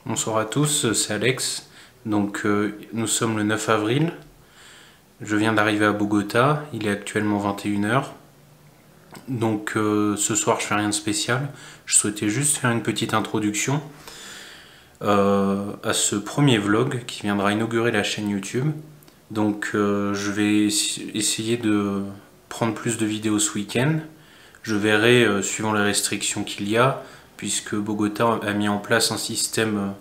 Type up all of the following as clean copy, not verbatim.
Bonsoir à tous, c'est Alex. Donc nous sommes le 9 avril. Je viens d'arriver à Bogota, il est actuellement 21 h. Donc ce soir je fais rien de spécial. Je souhaitais juste faire une petite introduction à ce premier vlog qui viendra inaugurer la chaîne YouTube. Donc je vais essayer de prendre plus de vidéos ce week-end. Je verrai suivant les restrictions qu'il y a, puisque Bogota a mis en place un système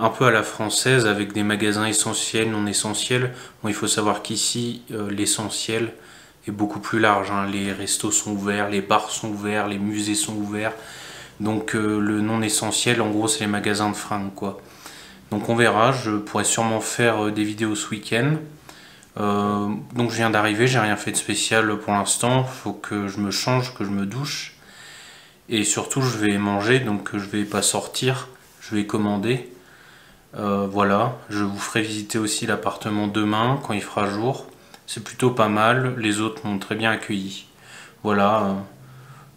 un peu à la française avec des magasins essentiels, non essentiels. Bon, il faut savoir qu'ici l'essentiel est beaucoup plus large, hein. Les restos sont ouverts, les bars sont ouverts, les musées sont ouverts. Donc le non essentiel en gros c'est les magasins de fringues quoi. Donc on verra, je pourrais sûrement faire des vidéos ce week-end. Donc je viens d'arriver, j'ai rien fait de spécial pour l'instant, faut que je me change, que je me douche. Et surtout je vais manger, donc je vais pas sortir, je vais commander. Voilà, je vous ferai visiter aussi l'appartement demain quand il fera jour. C'est plutôt pas mal, les autres m'ont très bien accueilli. Voilà,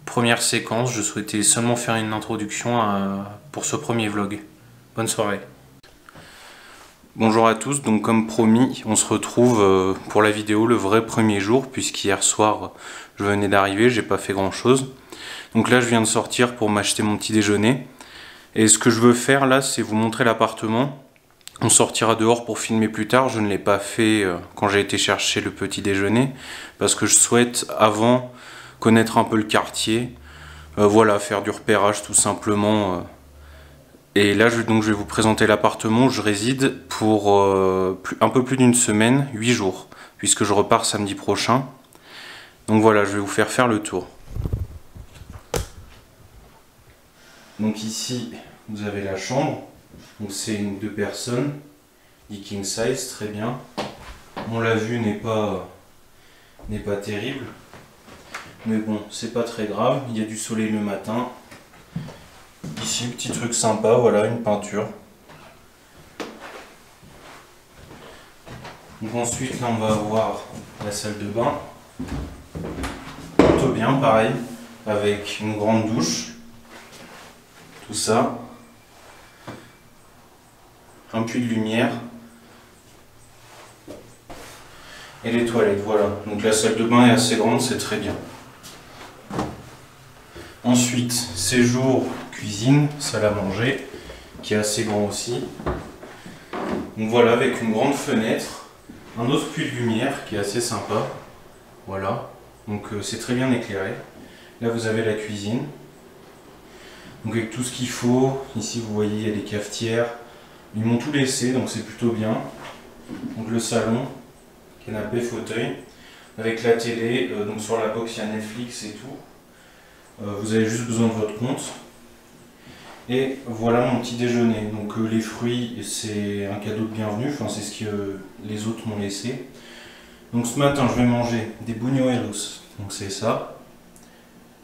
première séquence, je souhaitais seulement faire une introduction pour ce premier vlog. Bonne soirée. Bonjour à tous, donc comme promis, on se retrouve pour la vidéo le vrai premier jour, puisqu'hier soir je venais d'arriver, j'ai pas fait grand chose. Donc là je viens de sortir pour m'acheter mon petit déjeuner. Et ce que je veux faire là, c'est vous montrer l'appartement. On sortira dehors pour filmer plus tard, je ne l'ai pas fait quand j'ai été chercher le petit déjeuner, parce que je souhaite avant connaître un peu le quartier, voilà, faire du repérage tout simplement. Et là, donc, je vais vous présenter l'appartement où je réside pour un peu plus d'une semaine, 8 jours, puisque je repars samedi prochain. Donc voilà, je vais vous faire le tour. Donc ici, vous avez la chambre. Donc c'est une 2 personnes, dit king size, très bien. Bon, la vue n'est pas terrible, mais bon, c'est pas très grave. Il y a du soleil le matin. Ici, petit truc sympa, voilà, une peinture. Donc ensuite, là, on va avoir la salle de bain. Plutôt bien, pareil, avec une grande douche. Tout ça. Un puits de lumière. Et les toilettes, voilà. Donc la salle de bain est assez grande, c'est très bien. Ensuite, séjour, cuisine, salle à manger, qui est assez grand aussi. Donc voilà, avec une grande fenêtre, un autre puits de lumière qui est assez sympa. Voilà, donc c'est très bien éclairé. Là vous avez la cuisine. Donc avec tout ce qu'il faut, ici vous voyez il y a des cafetières. Ils m'ont tout laissé, donc c'est plutôt bien. Donc le salon, canapé, fauteuil, avec la télé, donc sur la box il y a Netflix et tout. Vous avez juste besoin de votre compte. Et voilà mon petit déjeuner. Donc les fruits, c'est un cadeau de bienvenue, enfin c'est ce que les autres m'ont laissé. Donc ce matin je vais manger des buñuelos, donc c'est ça.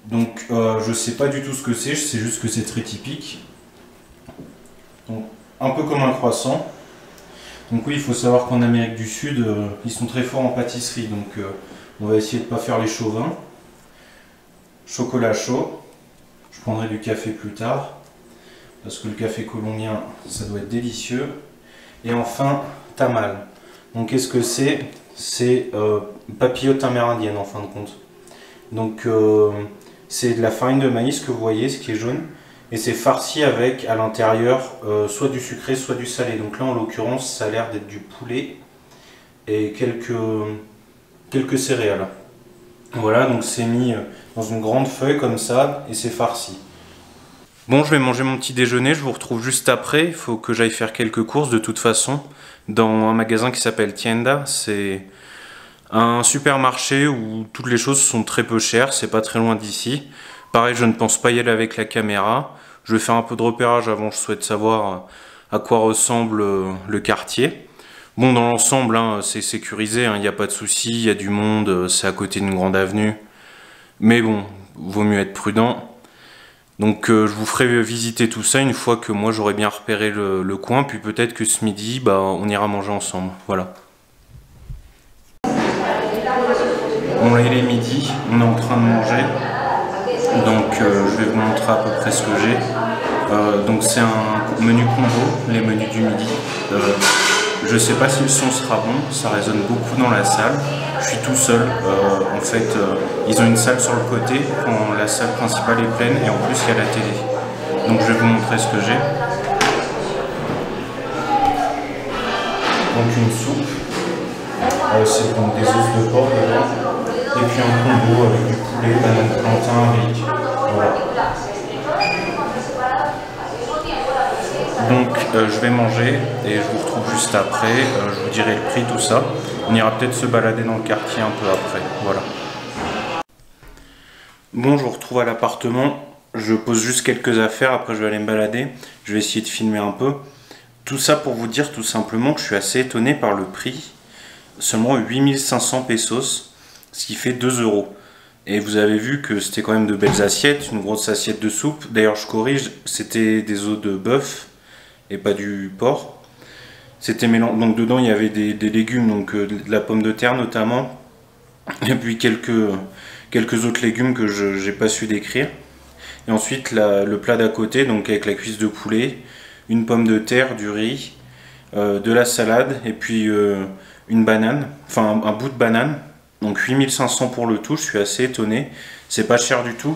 Donc je sais pas du tout ce que c'est, je sais juste que c'est très typique. Donc un peu comme un croissant. Donc oui, il faut savoir qu'en Amérique du Sud, ils sont très forts en pâtisserie, donc on va essayer de ne pas faire les chauvins. Chocolat chaud, je prendrai du café plus tard, parce que le café colombien, ça doit être délicieux. Et enfin, tamal. Donc qu'est-ce que c'est? C'est papillote amérindienne en fin de compte. Donc c'est de la farine de maïs que vous voyez, ce qui est jaune, et c'est farci avec à l'intérieur soit du sucré, soit du salé. Donc là en l'occurrence, ça a l'air d'être du poulet et quelques céréales. Voilà, donc c'est mis dans une grande feuille comme ça et c'est farci. Bon, je vais manger mon petit déjeuner, je vous retrouve juste après. Il faut que j'aille faire quelques courses de toute façon dans un magasin qui s'appelle Tienda. C'est un supermarché où toutes les choses sont très peu chères, c'est pas très loin d'ici. Pareil, je ne pense pas y aller avec la caméra. Je vais faire un peu de repérage avant, je souhaite savoir à quoi ressemble le quartier. Bon, dans l'ensemble, hein, c'est sécurisé, il n'y a pas de souci, il y a du monde, c'est à côté d'une grande avenue. Mais bon, vaut mieux être prudent. Donc je vous ferai visiter tout ça une fois que moi j'aurai bien repéré le coin, puis peut-être que ce midi, on ira manger ensemble. Voilà. Bon là il est midi, on est en train de manger. Donc je vais vous montrer à peu près ce que j'ai. Donc c'est un menu combo, les menus du midi. Je sais pas si le son sera bon, ça résonne beaucoup dans la salle. Je suis tout seul, en fait ils ont une salle sur le côté quand la salle principale est pleine et en plus il y a la télé. Donc je vais vous montrer ce que j'ai. Donc une soupe, c'est donc des os de porc dedans, et puis un combo avec du poulet, banane plantain, riz. Voilà. Donc je vais manger et je vous retrouve juste après, je vous dirai le prix, tout ça. On ira peut-être se balader dans le quartier un peu après, voilà. Bon, je vous retrouve à l'appartement, je pose juste quelques affaires, après je vais aller me balader, je vais essayer de filmer un peu. Tout ça pour vous dire tout simplement que je suis assez étonné par le prix, seulement 8500 pesos, ce qui fait 2 €. Et vous avez vu que c'était quand même de belles assiettes, une grosse assiette de soupe. D'ailleurs je corrige, c'était des os de bœuf et pas du porc. C'était mélangé, donc dedans il y avait des légumes, donc de la pomme de terre notamment, et puis quelques autres légumes que je n'ai pas su décrire. Et ensuite le plat d'à côté, donc avec la cuisse de poulet, une pomme de terre, du riz, de la salade et puis une banane, enfin un bout de banane. Donc 8500 pour le tout, je suis assez étonné, c'est pas cher du tout.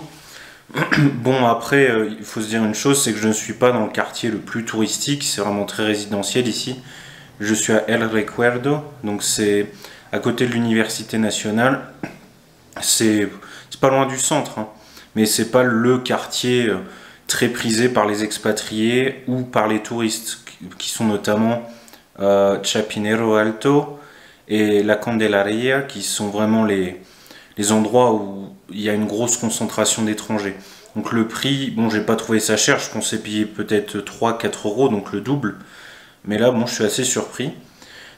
Bon après, il faut se dire une chose, c'est que je ne suis pas dans le quartier le plus touristique, c'est vraiment très résidentiel ici. Je suis à El Recuerdo, donc c'est à côté de l'université nationale. C'est pas loin du centre, hein, mais c'est pas le quartier très prisé par les expatriés ou par les touristes, qui sont notamment Chapinero Alto et la Candelaria, qui sont vraiment les endroits où il y a une grosse concentration d'étrangers. Donc le prix, bon, j'ai pas trouvé ça cher, je pensais payer peut-être 3-4 €, donc le double. Mais là, bon, je suis assez surpris.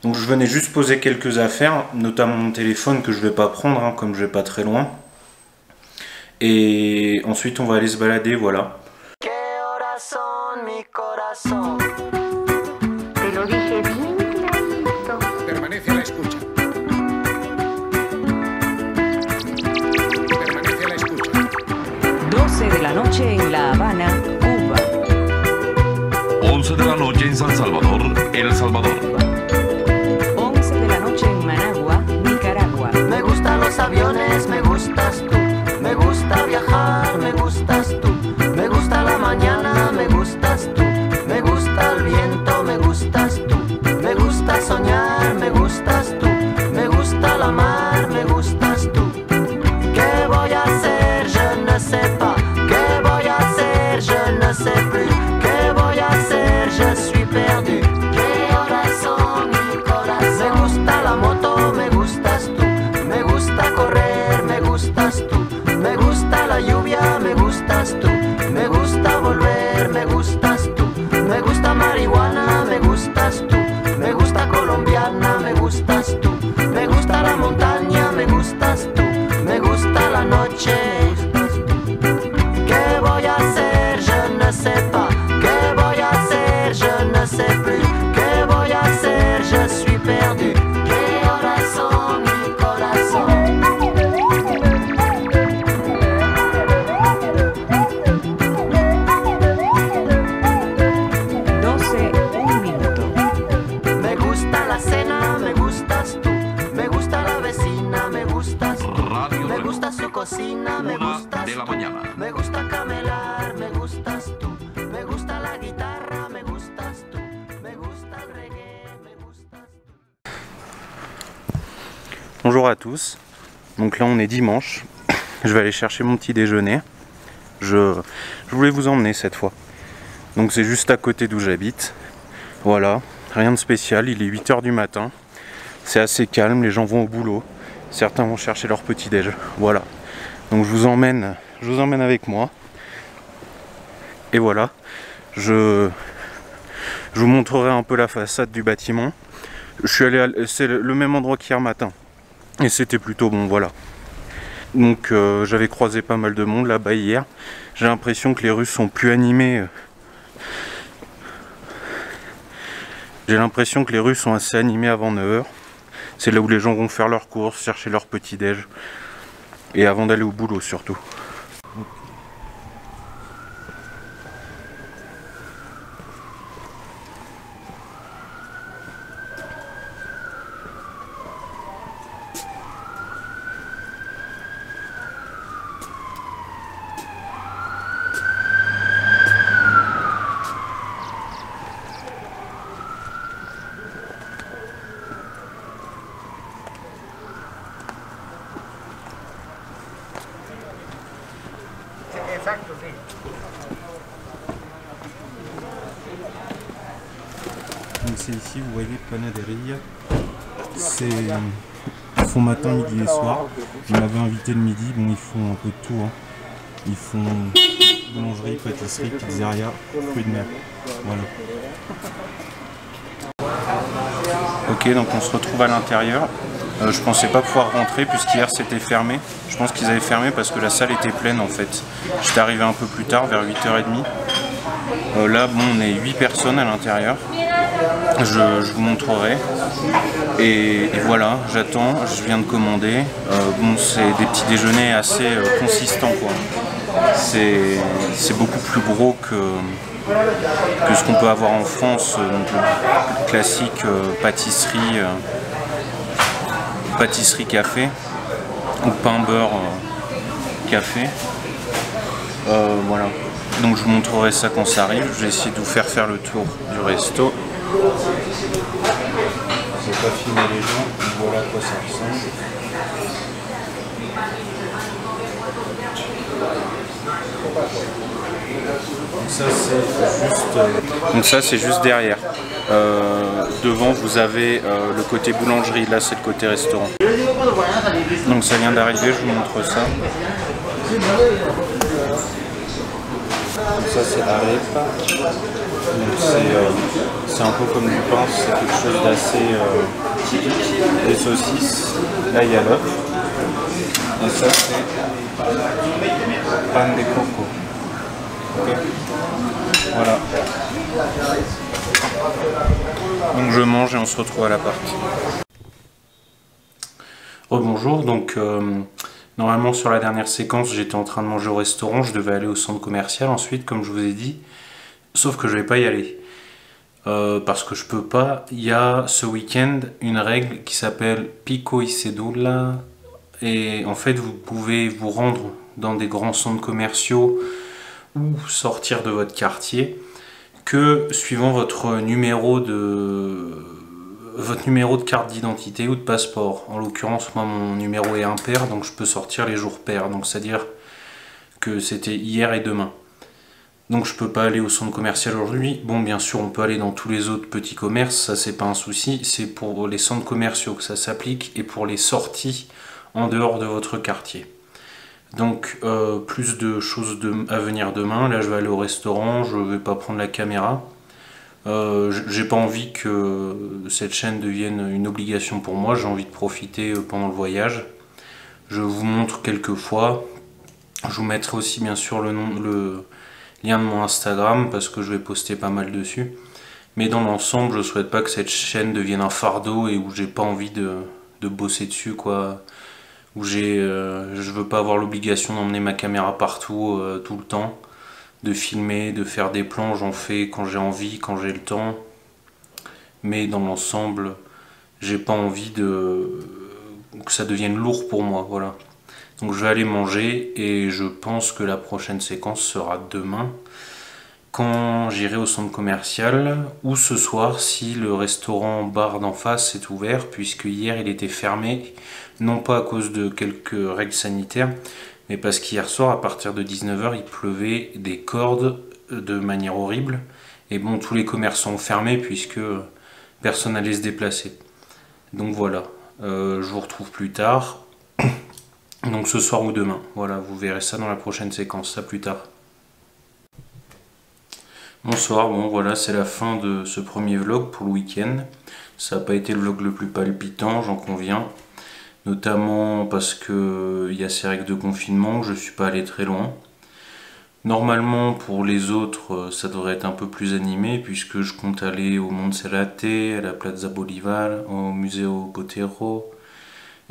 Donc je venais juste poser quelques affaires, notamment mon téléphone que je vais pas prendre, hein, comme je vais pas très loin. Et ensuite on va aller se balader, voilà. Permanece a la escucha. Permanece a la escucha. 12 de la noche en La Habana, Cuba. 11 de la noche en San Salvador, El Salvador. 11 de la noche en Managua, Nicaragua. Me gustan los aviones, me gustas tú. Me gusta viajar, me gustas tú. Me gusta la mañana, me gustas tú. Me gusta el viento, me gustas tú. Me gusta soñar, me gustas tú. Me gusta la mar, me gustas tú. ¿Qué voy a hacer? Je ne sais pas. ¿Qué voy a hacer? Je ne sais plus. ¿Qué voy a hacer? Je suis perdu. ¿Qué horas son, mi corazón? Me gusta la moto, me gustas tú. Me gusta correr, me gustas tú. Me gusta la lluvia, me gustas tú. Me gusta volver, me gustas tú. Me gusta marihuana, me gustas tú. Me gusta colombiana, me gustas tú. Me gusta la montaña, me gustas tú. Me gusta la noche. ¿Qué voy a hacer? Je ne sais pas. ¿Qué voy a hacer? Je ne sais plus. ¿Qué voy a hacer? Je suis perdu. ¿Qué horas son, mi corazón? 12, 1 minuto. Me gusta la cena, me gustas tú. Me gusta la vecina, me gustas tú. Radio Me gusta su cocina, me 1 gustas de la tú. mañana. Me gusta camelar, me gustas tú. Me gusta la guitarra, me gustas tú. Me gusta el reggae, me gustas tú. Bonjour à tous, donc là on est dimanche, je vais aller chercher mon petit déjeuner. Je voulais vous emmener cette fois. Donc c'est juste à côté d'où j'habite. Voilà, rien de spécial, il est 8 h du matin. C'est assez calme, les gens vont au boulot. Certains vont chercher leur petit déj. Voilà. Donc je vous emmène avec moi. Et voilà. Je vous montrerai un peu la façade du bâtiment. Je suis allé c'est le même endroit qu'hier matin. Et c'était plutôt bon, voilà. Donc j'avais croisé pas mal de monde là-bas hier. J'ai l'impression que les rues sont plus animées. J'ai l'impression que les rues sont assez animées avant 9 h. C'est là où les gens vont faire leurs courses, chercher leur petit déj. Et avant d'aller au boulot surtout. Donc c'est ici, vous voyez, Panaderia. Ils font matin, midi et soir. Ils m'avaient invité le midi, bon ils font un peu de tout. Hein. Ils font boulangerie, pâtisserie, pizzeria, fruits de mer. Voilà. Ok, donc on se retrouve à l'intérieur. Je pensais pas pouvoir rentrer puisqu'hier c'était fermé. Je pense qu'ils avaient fermé parce que la salle était pleine en fait. J'étais arrivé un peu plus tard, vers 8h30. Là, bon, on est 8 personnes à l'intérieur. Je vous montrerai. Et voilà, j'attends, je viens de commander. Bon, c'est des petits déjeuners assez consistants, quoi. C'est beaucoup plus gros que ce qu'on peut avoir en France. Donc, le classique pâtisserie café ou pain beurre café. Voilà. Donc je vous montrerai ça quand ça arrive. Je vais essayer de vous faire le tour du resto. Je vais pas filmer les gens, voilà à quoi ça ressemble. Donc ça c'est juste derrière. Devant vous avez le côté boulangerie, là c'est le côté restaurant. Donc ça vient d'arriver, je vous montre ça. Donc ça c'est arepa. C'est un peu comme du pain, c'est quelque chose d'assez typique. Des saucisses, là il y a l'œuf. Et ça c'est pan de coco. Okay. Voilà. Donc je mange et on se retrouve à l'appart. Rebonjour, donc normalement sur la dernière séquence j'étais en train de manger au restaurant, je devais aller au centre commercial ensuite comme je vous ai dit, sauf que je vais pas y aller. Parce que je peux pas, il y a ce week-end une règle qui s'appelle Pico y Cédula et en fait vous pouvez vous rendre dans des grands centres commerciaux ou sortir de votre quartier que suivant votre numéro de carte d'identité ou de passeport. En l'occurrence, moi mon numéro est impair, donc je peux sortir les jours pairs. Donc c'est-à-dire que c'était hier et demain. Donc je peux pas aller au centre commercial aujourd'hui. Bon, bien sûr, on peut aller dans tous les autres petits commerces, ça c'est pas un souci. C'est pour les centres commerciaux que ça s'applique et pour les sorties en dehors de votre quartier. Donc plus de choses à venir demain. Là je vais aller au restaurant, je vais pas prendre la caméra. J'ai pas envie que cette chaîne devienne une obligation pour moi, j'ai envie de profiter pendant le voyage. Je vous montre quelques fois. Je vous mettrai aussi bien sûr le lien de mon Instagram parce que je vais poster pas mal dessus. Mais dans l'ensemble, je souhaite pas que cette chaîne devienne un fardeau et où j'ai pas envie de bosser dessus, quoi. Où je veux pas avoir l'obligation d'emmener ma caméra partout tout le temps, de filmer, de faire des plans, j'en fais quand j'ai envie, quand j'ai le temps, mais dans l'ensemble j'ai pas envie que ça devienne lourd pour moi, voilà. Donc je vais aller manger et je pense que la prochaine séquence sera demain quand j'irai au centre commercial ou ce soir si le restaurant bar d'en face est ouvert, puisque hier il était fermé, non pas à cause de quelques règles sanitaires, mais parce qu'hier soir à partir de 19h il pleuvait des cordes de manière horrible et bon, tous les commerçants ont fermé puisque personne n'allait se déplacer. Donc voilà, je vous retrouve plus tard, donc ce soir ou demain, voilà, vous verrez ça dans la prochaine séquence, à plus tard. Bonsoir, bon voilà, c'est la fin de ce premier vlog pour le week-end. Ça n'a pas été le vlog le plus palpitant, j'en conviens. Notamment parce que il y a ces règles de confinement, je ne suis pas allé très loin. Normalement, pour les autres, ça devrait être un peu plus animé, puisque je compte aller au Monserrate, à la Plaza Bolivar, au Museo Botero,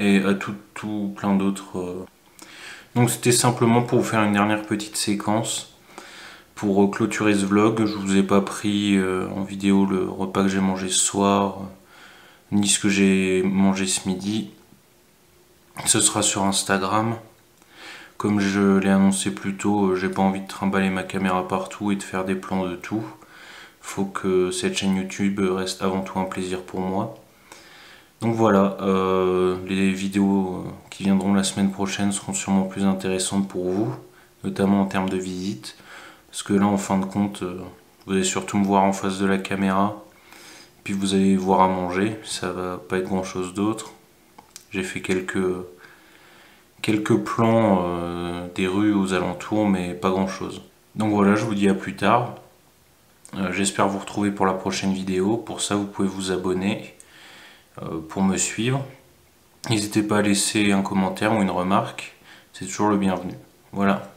et à tout plein d'autres. Donc c'était simplement pour vous faire une dernière petite séquence. Pour clôturer ce vlog, je vous ai pas pris en vidéo le repas que j'ai mangé ce soir, ni ce que j'ai mangé ce midi. Ce sera sur Instagram. Comme je l'ai annoncé plus tôt, j'ai pas envie de trimballer ma caméra partout et de faire des plans de tout. Faut que cette chaîne YouTube reste avant tout un plaisir pour moi. Donc voilà, les vidéos qui viendront la semaine prochaine seront sûrement plus intéressantes pour vous, notamment en termes de visite. Parce que là, en fin de compte, vous allez surtout me voir en face de la caméra Puis vous allez voir à manger, ça va pas être grand chose d'autre. J'ai fait quelques plans des rues aux alentours, mais pas grand chose. Donc voilà, je vous dis à plus tard. J'espère vous retrouver pour la prochaine vidéo. Pour ça, vous pouvez vous abonner pour me suivre. N'hésitez pas à laisser un commentaire ou une remarque, c'est toujours le bienvenu. Voilà.